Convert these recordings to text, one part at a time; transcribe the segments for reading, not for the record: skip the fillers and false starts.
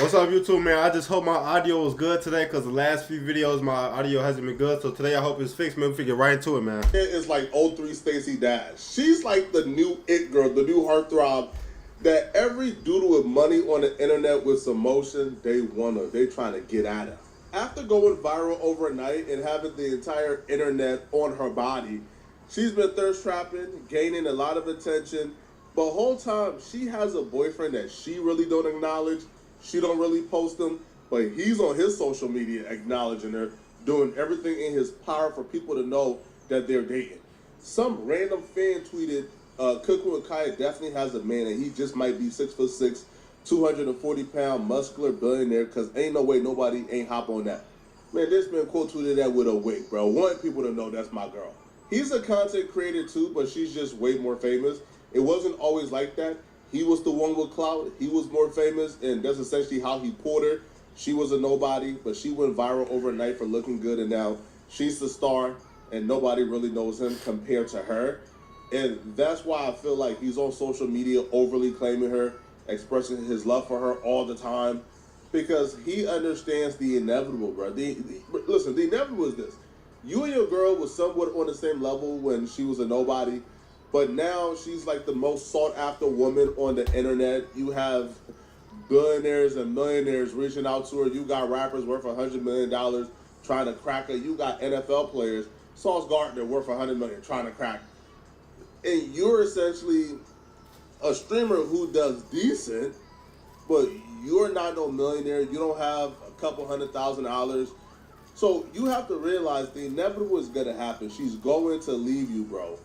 What's up, YouTube, man? I just hope my audio was good today because the last few videos my audio hasn't been good. So today I hope it's fixed, man. We get right into it, man. It is like 03 Stacey Dash. She's like the new it girl, the new heartthrob that every dude with money on the internet with some motion, they trying to get at her. After going viral overnight and having the entire internet on her body, she's been thirst trapping, gaining a lot of attention. But the whole time, she has a boyfriend that she really don't acknowledge. She don't really post him, but he's on his social media acknowledging her, doing everything in his power for people to know that they're dating. Some random fan tweeted, Cooking with Kaya definitely has a man, and he just might be 6'6", 240-pound, muscular billionaire, because ain't no way nobody ain't hop on that. Man, this man quote tweeted that with a wink, bro. Want people to know that's my girl. He's a content creator too, but she's just way more famous. It wasn't always like that. He was the one with clout. He was more famous, and that's essentially how he pulled her. She was a nobody, but she went viral overnight for looking good, and now she's the star, and nobody really knows him compared to her. And that's why I feel like he's on social media overly claiming her, expressing his love for her all the time, because he understands the inevitable, bro. Listen, the inevitable is this. You and your girl was somewhat on the same level when she was a nobody, but now she's like the most sought after woman on the internet. You have billionaires and millionaires reaching out to her. You got rappers worth $100 million trying to crack her. You got NFL players, Sauce Gardner worth $100 million trying to crack her. And you're essentially a streamer who does decent, but you're not no millionaire. You don't have a couple $100,000. So you have to realize the inevitable is going to happen. She's going to leave you, bro.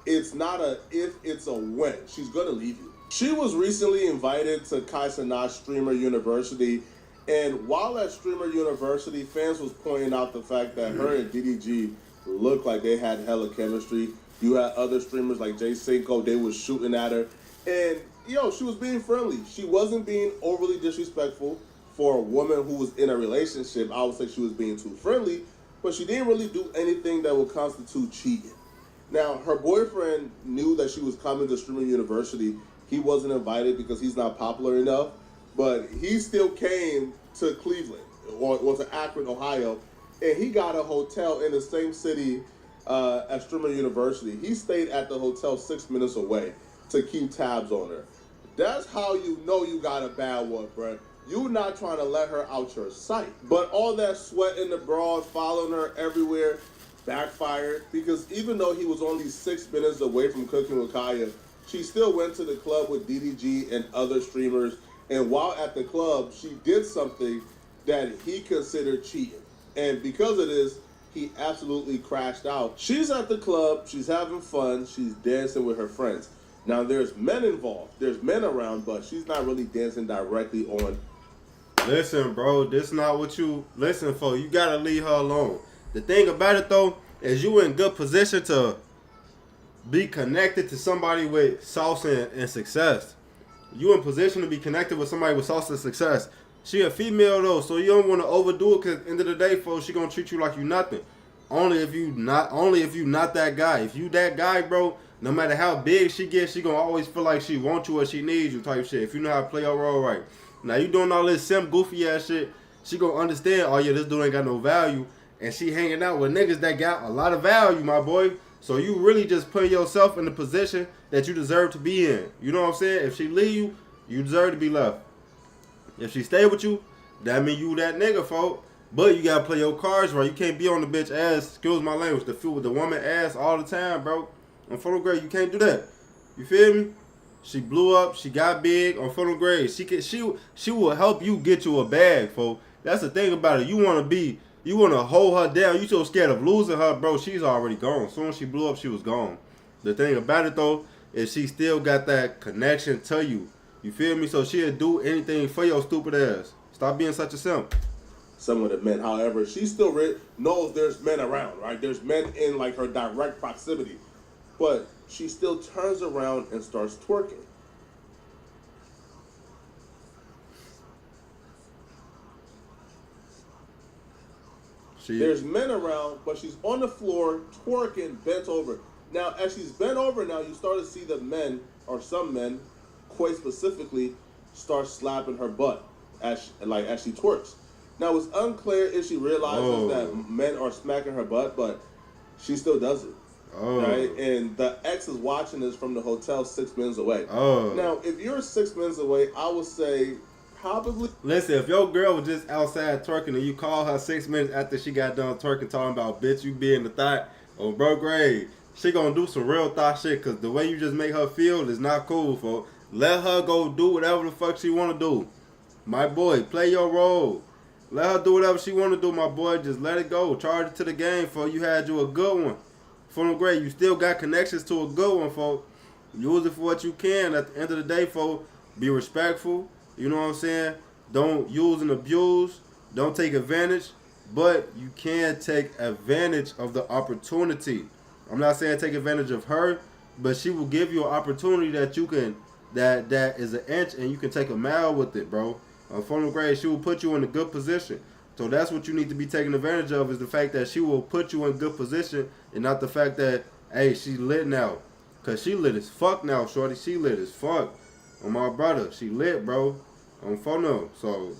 It's not a if, it's a when. She's going to leave you. She was recently invited to Kai Cenat Streamer University, and while at Streamer University, fans was pointing out the fact that her and DDG looked like they had hella chemistry. You had other streamers like Jay Cinco, they was shooting at her, and she was being friendly. She wasn't being overly disrespectful. For a woman who was in a relationship, I would say she was being too friendly, but she didn't really do anything that would constitute cheating. Now, her boyfriend knew that she was coming to Streamer University. He wasn't invited because he's not popular enough, but he still came to Cleveland, or to Akron, Ohio, and he got a hotel in the same city at Streamer University. He stayed at the hotel 6 minutes away to keep tabs on her. That's how you know you got a bad one, bro. You're not trying to let her out your sight. But all that sweat in the broad, following her everywhere, backfired, because even though he was only 6 minutes away from Cooking with Kaya, she still went to the club with DDG and other streamers, and while at the club, she did something that he considered cheating. And because of this, he absolutely crashed out. She's at the club, she's having fun, she's dancing with her friends. Now there's men involved, there's men around, but she's not really dancing directly on. Listen, bro, this not what you listen for. You gotta leave her alone. The thing about it, though, is you in good position to be connected to somebody with sauce and success. You in position to be connected with somebody with sauce and success. She a female, though, so you don't want to overdo it, because at the end of the day, folks, she gonna treat you like you nothing. Only if you not that guy. If you that guy, bro, no matter how big she gets, she gonna always feel like she wants you or she needs you type shit. If you know how to play your role right. Now you doing all this simp goofy ass shit, she gonna understand, oh yeah, this dude ain't got no value. And she hanging out with niggas that got a lot of value, my boy. So you really just put yourself in the position that you deserve to be in. You know what I'm saying? If she leave you, you deserve to be left. If she stay with you, that mean you that nigga, folk. But you gotta play your cards right. You can't be on the bitch ass, excuse my language, the fool with the woman ass all the time, bro. On Funnel Grade, you can't do that. You feel me? She blew up, she got big on Funnel Grade. She will help you get you a bag, folks. That's the thing about it. You wanna hold her down. You so scared of losing her, bro. She's already gone. As soon as she blew up, she was gone. The thing about it, though, is she still got that connection to you. You feel me? So she'll do anything for your stupid ass. Stop being such a simp. Some of the men, however, she still knows there's men around, right? There's men in like her direct proximity, but she still turns around and starts twerking. There's men around, but she's on the floor twerking, bent over. Now, as she's bent over now, you start to see the men, or some men, quite specifically, start slapping her butt. as she twerks. Now it's unclear if she realizes that men are smacking her butt, but she still does it. Right? And the ex is watching this from the hotel 6 minutes away. Now, if you're 6 minutes away, I would say probably... Listen, if your girl was just outside twerking and you call her 6 minutes after she got done twerking talking about, bitch, you being the thought, or bro, grade, she gonna do some real thought shit, because the way you just make her feel is not cool, folks. Let her go do whatever the fuck she want to do. My boy, play your role. Let her do whatever she want to do, my boy. Just let it go. Charge it to the game, folks. You had you a good one. From the grade, you still got connections to a good one, folks. Use it for what you can. At the end of the day, folks, be respectful. You know what I'm saying? Don't use and abuse. Don't take advantage. But you can take advantage of the opportunity. I'm not saying take advantage of her, but she will give you an opportunity that you can, that is an inch, and you can take a mile with it, bro. From the grade, she will put you in a good position. So that's what you need to be taking advantage of, is the fact that she will put you in good position, and not the fact that, hey, she lit now. Because she lit as fuck now, shorty. She lit as fuck. On my brother, she lit, bro. On phone. So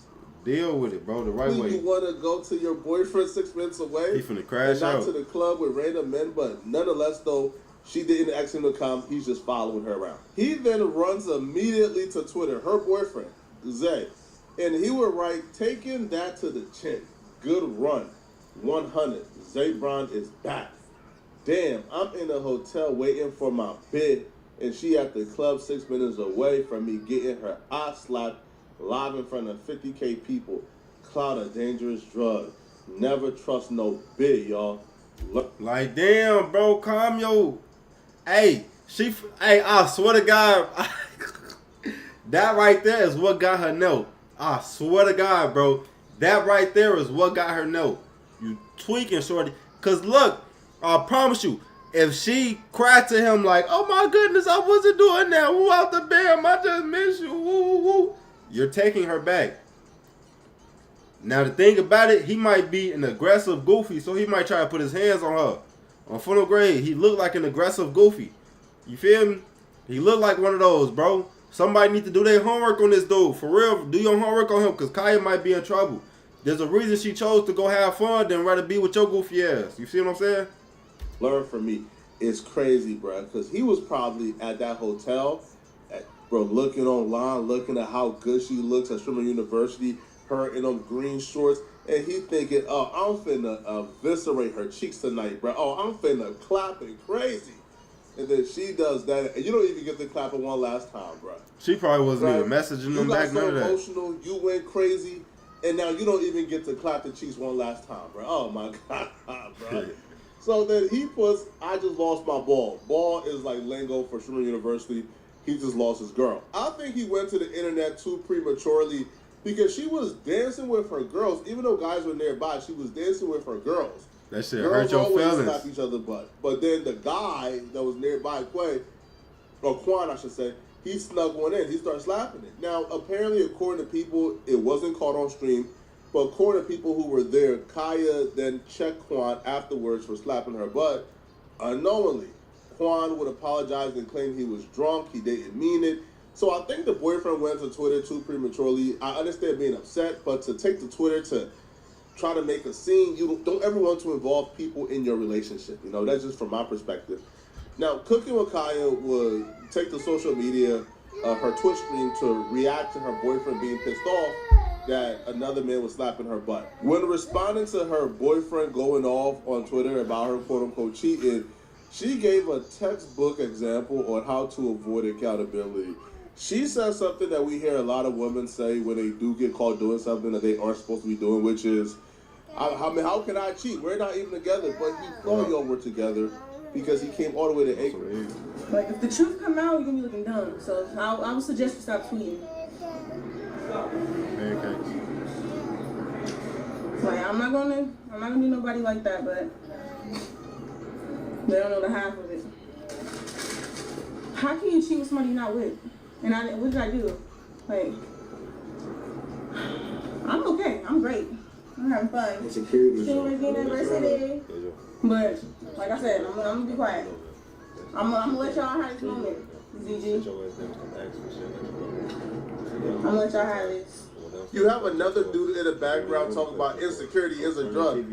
deal with it, bro, the right way. You want to go to your boyfriend 6 minutes away? He finna crash out. Not to the club with random men, but nonetheless, though, she didn't ask him to come. He's just following her around. He then runs immediately to Twitter, her boyfriend, Zay. And he would write, taking that to the chin. Good run. 100. Zay Brown is back. Damn, I'm in a hotel waiting for my bid, and she at the club 6 minutes away from me getting her ass slapped live in front of 50K people. Cloud a dangerous drug. Never trust no bid, y'all. Like, damn, bro, calm yo. Hey, I swear to God, that right there is what got her note. I swear to God, bro, that right there is what got her note. You tweaking, shorty. Because look, I promise you, if she cried to him like, oh my goodness, I wasn't doing that. Woo, out the bam, I just miss you. Woo, woo, woo. You're taking her back. Now, the thing about it, he might be an aggressive goofy, so he might try to put his hands on her. On funnel grade, he looked like an aggressive goofy. You feel me? He looked like one of those, bro. Somebody need to do their homework on this dude. For real, do your homework on him, because Kaya might be in trouble. There's a reason she chose to go have fun than rather be with your goofy ass. You see what I'm saying? Learn from me. It's crazy, bro, because he was probably at that hotel, bro, looking online, looking at how good she looks at Sherman University, her in them green shorts, and he thinking, oh, I'm finna eviscerate her cheeks tonight, bro. Oh, I'm finna clap it crazy. And then she does that, and you don't even get to clap it one last time, bro. She probably wasn't even messaging them back, none of that. You got so emotional, you went crazy, and now you don't even get to clap the cheeks one last time, bro. Oh, my God, bro. So then he puts, I just lost my ball. Ball is like lingo for Sherman University. He just lost his girl. I think he went to the internet too prematurely, because she was dancing with her girls. Even though guys were nearby, she was dancing with her girls. That shit hurt your feelings. Girls always slap each other's butt. But then the guy that was nearby, Quan, I should say, he snuck one in. He started slapping it. Now, apparently, according to people, it wasn't caught on stream. But according to people who were there, Kaya then checked Quan afterwards for slapping her butt unknowingly. Quan would apologize and claim he was drunk. He didn't mean it. So I think the boyfriend went to Twitter too prematurely. I understand being upset, but to take to Twitter to try to make a scene, you don't ever want to involve people in your relationship. You know, that's just from my perspective. Now, Cooking with Kaya would take to social media, her Twitch stream, to react to her boyfriend being pissed off that another man was slapping her butt. When responding to her boyfriend going off on Twitter about her quote-unquote cheating, she gave a textbook example on how to avoid accountability. She said something that we hear a lot of women say when they do get caught doing something that they aren't supposed to be doing, which is, how can I cheat? We're not even together, but he thought y'all were together because he came all the way to Acre. Like, if the truth come out, you're gonna be looking dumb. So I would suggest you stop tweeting. Like, I'm not gonna do nobody like that, but they don't know the half of it. How can you cheat with somebody you're not with? And what did I do? Like, I'm okay. I'm great. I'm having fun. Senior University. But like I said, I'm gonna be quiet. I'm gonna let y'all have this moment, ZG. I'm gonna let y'all have this. You have another dude in the background talking about insecurity is a drug.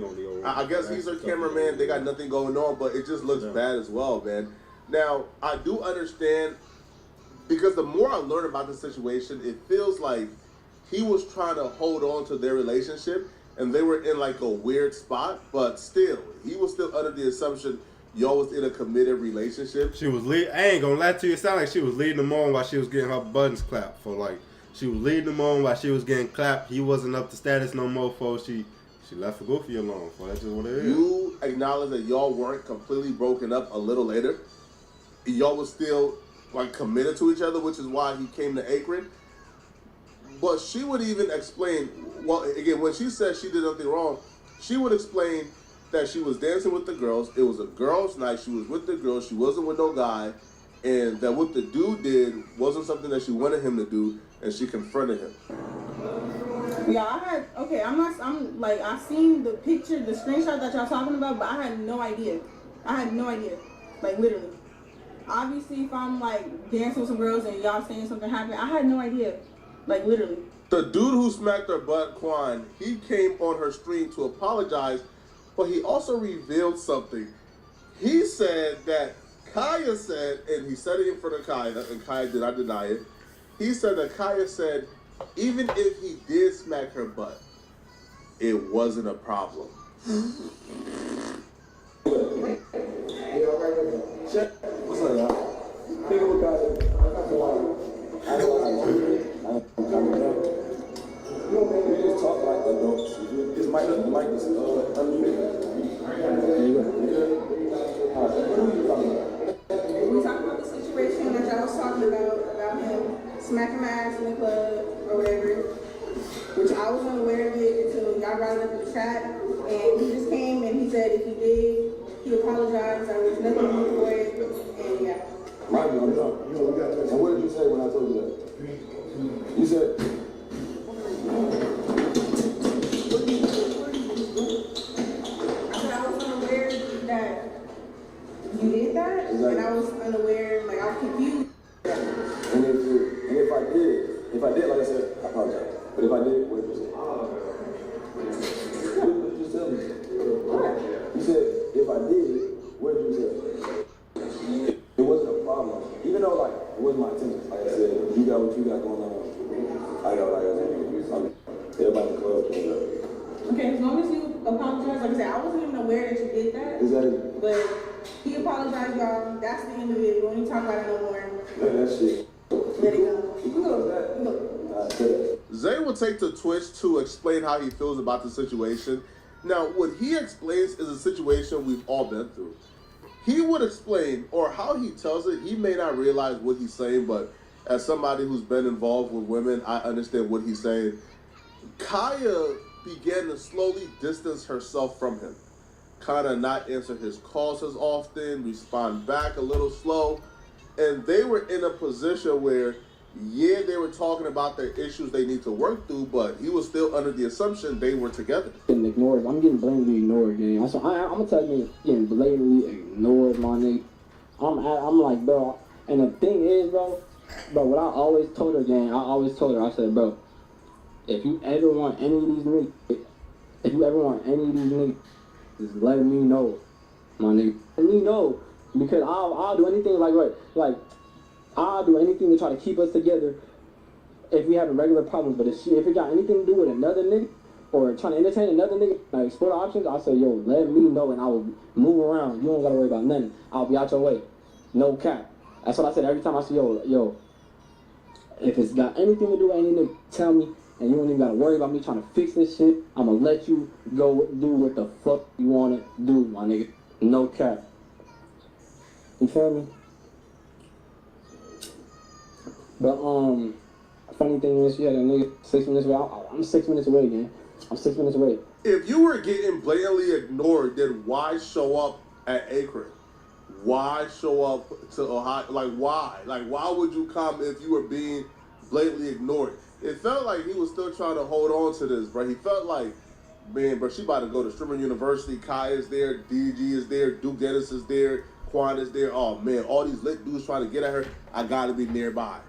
I guess he's her cameraman. They got nothing going on, but it just looks bad as well, man. Now, I do understand, because the more I learn about the situation, it feels like he was trying to hold on to their relationship, and they were in like a weird spot, but still, he was still under the assumption y'all was in a committed relationship. She was I ain't gonna lie to you, it sounded like she was leading him on while she was getting her buttons clapped. She was leading him on while she was getting clapped. He wasn't up to status no more, folks. She left for Goofy alone. That's just what it is. You acknowledge that y'all weren't completely broken up a little later. Y'all was still like committed to each other, which is why he came to Akron. But she would even explain, well, again, when she said she did nothing wrong, she would explain that she was dancing with the girls. It was a girls' night. She was with the girls. She wasn't with no guy. And that what the dude did wasn't something that she wanted him to do, and she confronted him. Yeah, I seen the picture, the screenshot that y'all talking about, but I had no idea. Like, literally. Obviously, if I'm, like, dancing with some girls and y'all saying something happened, I had no idea. Like, literally. The dude who smacked her butt, Quan, he came on her stream to apologize, but he also revealed something. He said that Kaya said, and he said it in front of Kaya, and Kaya did not deny it. He said that Kaya said, even if he did smack her butt, it wasn't a problem. What's up, y'all? Think about it. You don't make me just talk like adults. This mic is We talked about the situation that y'all was talking about him smacking my ass in the club or whatever, which I was unaware of it until y'all brought it up in the chat, and he just came and he said if he did, he apologized, there was nothing more for it, and yeah. Mind you, I'm drunk. And what did you say when I told you that? You said... I said I was unaware that you did that, exactly. And I was unaware, like I was confused. And if I did, like I said, I apologize. But if I did, what did you say? What did you tell me? You said, if I did, what did you say? It wasn't a problem. Even though, like, it wasn't my intention. Like I said, you got what you got going on. I got what I got going on. Everybody in the club. Okay, as long as you apologize, like I said, I wasn't even aware that you did that. Exactly. But he apologized, y'all. That's the end of it. We don't even talk about it no more. Man, that shit. Let it go. You go. Zay will take to Twitch to explain how he feels about the situation. Now, what he explains is a situation we've all been through. He would explain, or how he tells it, he may not realize what he's saying, but as somebody who's been involved with women, I understand what he's saying. Kaya began to slowly distance herself from him. Kind of not answer his calls as often, respond back a little slow. And they were in a position where, yeah, they were talking about their issues they need to work through, but he was still under the assumption they were together. Getting ignored. I'm getting blatantly ignored, gang. I'm gonna tell you, getting blatantly ignored, my nigga. I'm like, bro. And the thing is, bro, what I always told her, gang, I said, bro, if you ever want any of these niggas, just let me know, my nigga. Let me know, because I'll do anything, I'll do anything to try to keep us together if we having regular problems. But if it got anything to do with another nigga or trying to entertain another nigga, like explore the options, I'll say, yo, let me know and I will move around. You don't gotta worry about nothing. I'll be out your way. No cap. That's what I said every time I say, yo, if it's got anything to do with any nigga, tell me. And you don't even gotta worry about me trying to fix this shit. I'ma let you go do what the fuck you wanna do, my nigga. No cap. You feel me? But, funny thing is, yeah, that nigga 6 minutes away. I'm 6 minutes away, man. I'm 6 minutes away. If you were getting blatantly ignored, then why show up at Akron? Why show up to Ohio? Like, why? Like, why would you come if you were being blatantly ignored? It felt like he was still trying to hold on to this, bro. He felt like, man, bro, she about to go to Streamer University. Kai is there. DG is there. Duke Dennis is there. Quan is there. Oh, man, all these lit dudes trying to get at her. I got to be nearby.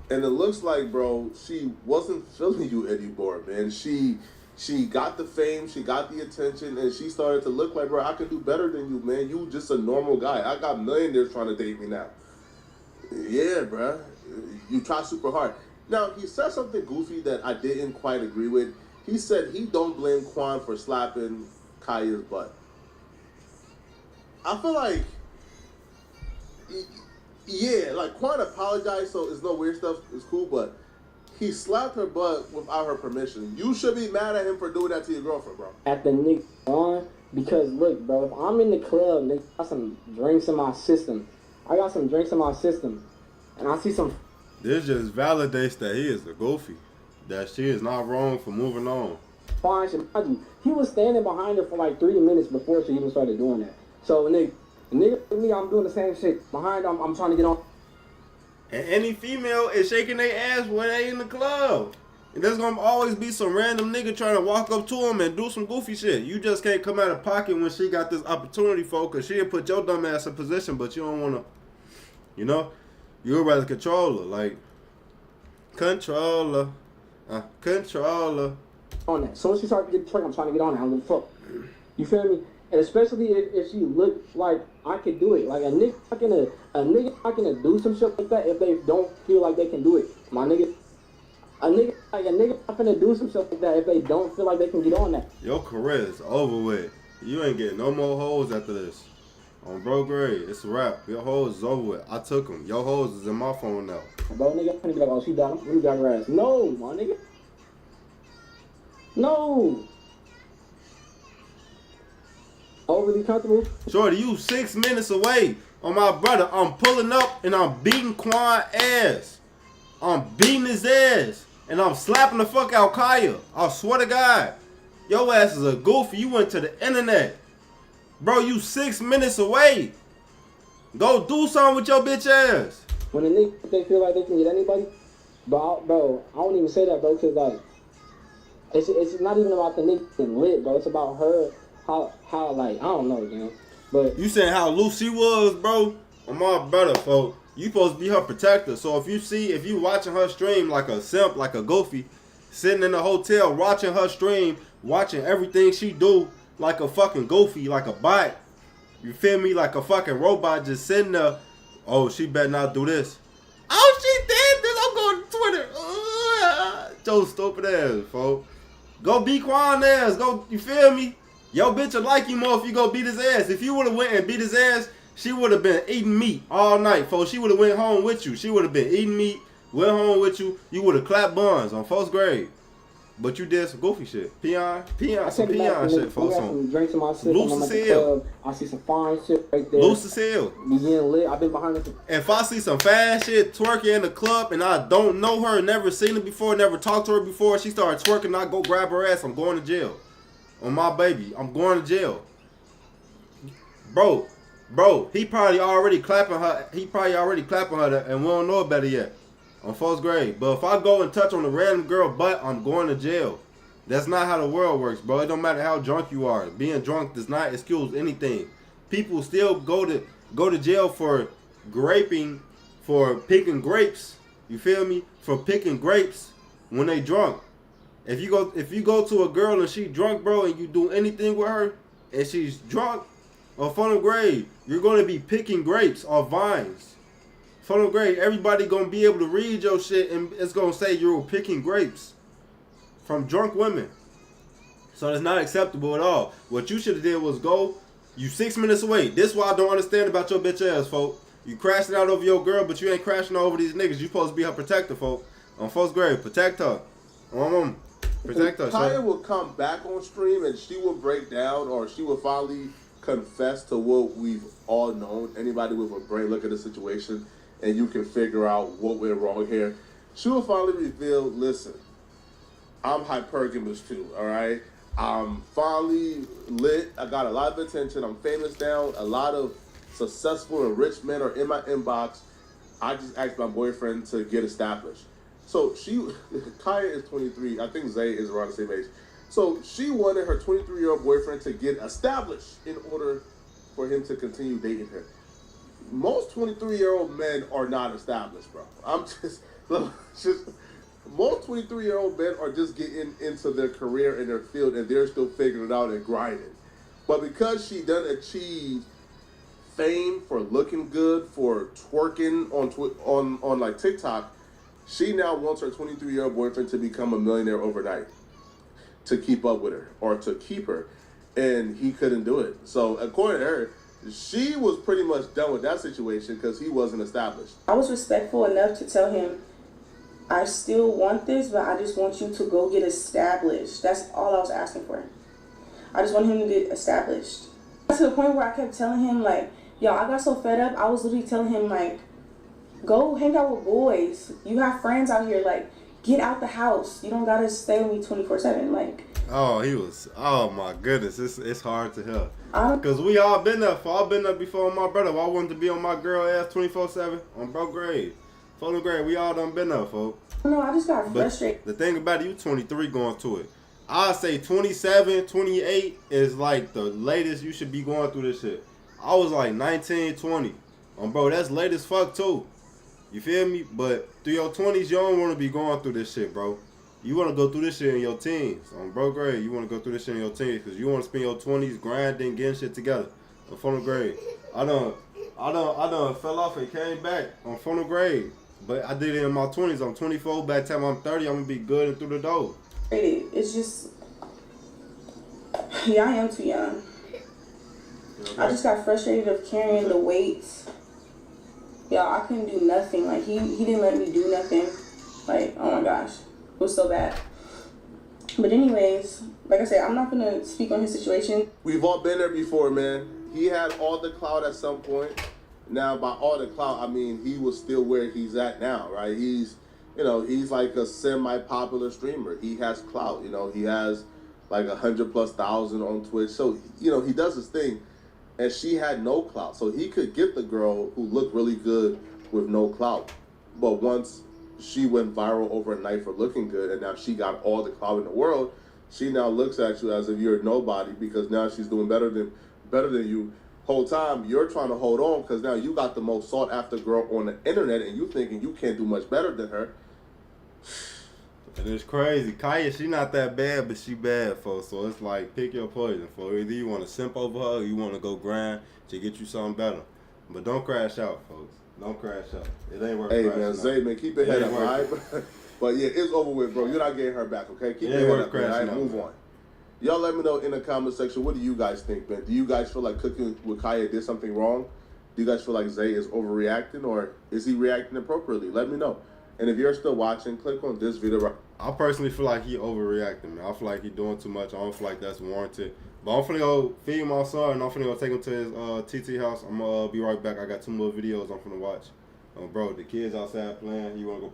And it looks like, bro, she wasn't feeling you anymore, man. She got the fame, she got the attention, and she started to look like, bro, I can do better than you, man. You just a normal guy. I got millionaires trying to date me now. Yeah, bro. You try super hard. Now, he said something goofy that I didn't quite agree with. He said he don't blame Quan for slapping Kaya's butt. I feel like, yeah, like Quan apologized, so it's no weird stuff. It's cool, but he slapped her butt without her permission. You should be mad at him for doing that to your girlfriend, bro. At the nigga on, because look, bro, if I'm in the club, nigga, I got some drinks in my system. And I see some. This just validates that he is a goofy. That she is not wrong for moving on. Fine shit. He was standing behind her for like 3 minutes before she even started doing that. So, nigga with me, I'm doing the same shit. Behind her, I'm trying to get on. And any female is shaking their ass when they in the club. And there's gonna always be some random nigga trying to walk up to him and do some goofy shit. You just can't come out of pocket when she got this opportunity for, cause she'll put your dumb ass in position, but you don't wanna, you know? You'd rather control her, like, controller. On that. As soon as she started to get the trick, I'm trying to get on that. I don't give a fuck. You feel me? And especially if she looked like I could do it. Like a nigga not gonna do some shit like that if they don't feel like they can do it. My nigga. A nigga not gonna do some shit like that if they don't feel like they can get on that. Your career is over with. You ain't getting no more hoes after this. On bro grade, it's a wrap. Your hoes is over with. I took them. Your hoes is in my phone now. Bro, nigga, I'm gonna be like, oh, she down. Let me grab her ass. No, my nigga. No. Overly comfortable. Shorty, you 6 minutes away. On my brother, I'm pulling up and I'm beating Quan ass. I'm beating his ass. And I'm slapping the fuck out Kaya. I swear to God. Your ass is a goofy. You went to the internet. Bro, you 6 minutes away. Go do something with your bitch ass. When a nigga, they feel like they can get anybody, bro, I don't even say that, bro, because, like, it's not even about the nigga getting lit, bro. It's about her, how like, I don't know, you know. But you saying how loose she was, bro? On my brother, folks. You supposed to be her protector. So if you watching her stream like a simp, like a goofy, sitting in the hotel watching her stream, watching everything she do like a fucking goofy, like a bot. You feel me? Like a fucking robot just sitting there. Oh, she better not do this. Oh, she did this. I'm going to Twitter. Joe stupid ass, folks. Go beat Quan ass. Go, you feel me? Yo, bitch will like you more if you go beat his ass. If you would have went and beat his ass, she would have been eating meat all night, folks. She would have went home with you. She would have been eating meat, went home with you. You would have clapped buns on first grade. But you did some goofy shit. Peon shit, folks. Some drinks in my system. Loose as hell. I see some fine shit right there. Loose as hell. Be getting lit. I've been behind this. If I see some fast shit twerking in the club and I don't know her, never seen her before, never talked to her before, she started twerking, I go grab her ass, I'm going to jail. On my baby, I'm going to jail. Bro, he probably already clapping her. And we don't know it better yet. On first grade. But if I go and touch on a random girl butt, I'm going to jail. That's not how the world works, bro. It don't matter how drunk you are. Being drunk does not excuse anything. People still go to jail for graping, for picking grapes. You feel me? For picking grapes when they drunk. If you go to a girl and she drunk, bro, and you do anything with her, and she's drunk, on funnel grade, you're going to be picking grapes off vines. Funnel grade, everybody going to be able to read your shit, and it's going to say you're picking grapes from drunk women. So it's not acceptable at all. What you should have did was go, you 6 minutes away. This is what I don't understand about your bitch ass, folk. You crashing out over your girl, but you ain't crashing over these niggas. You supposed to be her protector, folk. On first grade, protect her. Protect her. Kaya will come back on stream and she will break down, or she will finally confess to what we've all known. Anybody with a brain look at the situation and you can figure out what went wrong here. She will finally reveal, listen, I'm hypergamous too, all right? I'm finally lit. I got a lot of attention. I'm famous now. A lot of successful and rich men are in my inbox. I just asked my boyfriend to get established. So Kaya is 23. I think Zay is around the same age. So she wanted her 23-year-old boyfriend to get established in order for him to continue dating her. Most 23-year-old men are not established, bro. So, just, most 23-year-old men are just getting into their career and their field, and they're still figuring it out and grinding. But because she done achieve fame for looking good, for twerking on like TikTok, she now wants her 23-year-old boyfriend to become a millionaire overnight to keep up with her or to keep her, and he couldn't do it. So according to her, she was pretty much done with that situation because he wasn't established. I was respectful enough to tell him, I still want this, but I just want you to go get established. That's all I was asking for. I just want him to get established. To the point where I kept telling him, like, yo, I got so fed up, I was literally telling him, like, go hang out with boys. You have friends out here, like, get out the house. You don't gotta stay with me 24/7, like. Oh my goodness, it's hard to hear. I Cause we all been there. I've been there before with my brother. I wanted to be on my girl ass 24/7 on bro grade. Full grade, we all done been there, folks. don't know, I just got But frustrated. the thing about it, you 23 going to it. I say 27, 28 is like the latest you should be going through this shit. I was like 19, 20. Bro, that's late as fuck too. You feel me? But through your 20s, you don't want to be going through this shit, bro. You want to go through this shit in your teens. On bro grade, you want to go through this shit in your teens because you want to spend your 20s grinding, getting shit together. On funnel grade. I done fell off and came back on funnel grade. But I did it in my 20s. I'm 24. By the time I'm 30, I'm going to be good and through the door. It's just, yeah, I am too young. I just got frustrated of carrying the weight. Y'all, I couldn't do nothing. Like, he didn't let me do nothing. Like, oh my gosh. It was so bad. But anyways, like I said, I'm not going to speak on his situation. We've all been there before, man. He had all the clout at some point. Now, by all the clout, I mean he was still where he's at now, right? He's like a semi-popular streamer. He has clout, he has like 100,000+ on Twitch. So, he does his thing. And she had no clout. So he could get the girl who looked really good with no clout. But once she went viral overnight for looking good, and now she got all the clout in the world, she now looks at you as if you're nobody because now she's doing better than you. Whole time you're trying to hold on because now you got the most sought after girl on the internet and you thinking you can't do much better than her. And it's crazy. Kaya, she not that bad, but she bad, folks. So it's like, pick your poison, folks. Either you want to simp over her or you want to go grind to get you something better. But don't crash out, folks. Don't crash out. It ain't worth crashing out. Hey, man, Zay, man, keep your head up, all right? But yeah, it's over with, bro. You're not getting her back, okay? Keep your head up, man. All right, move on. Y'all let me know in the comment section, what do you guys think, man? Do you guys feel like Cooking with Kaya did something wrong? Do you guys feel like Zay is overreacting, or is he reacting appropriately? Let me know. And if you're still watching, click on this video right. I personally feel like he overreacting, man. I feel like he doing too much. I don't feel like that's warranted. But I'm finna go feed my son, and I'm finna go take him to his TT house. I'm gonna be right back. I got 2 more videos I'm finna watch. Bro, the kids outside playing. You wanna go play?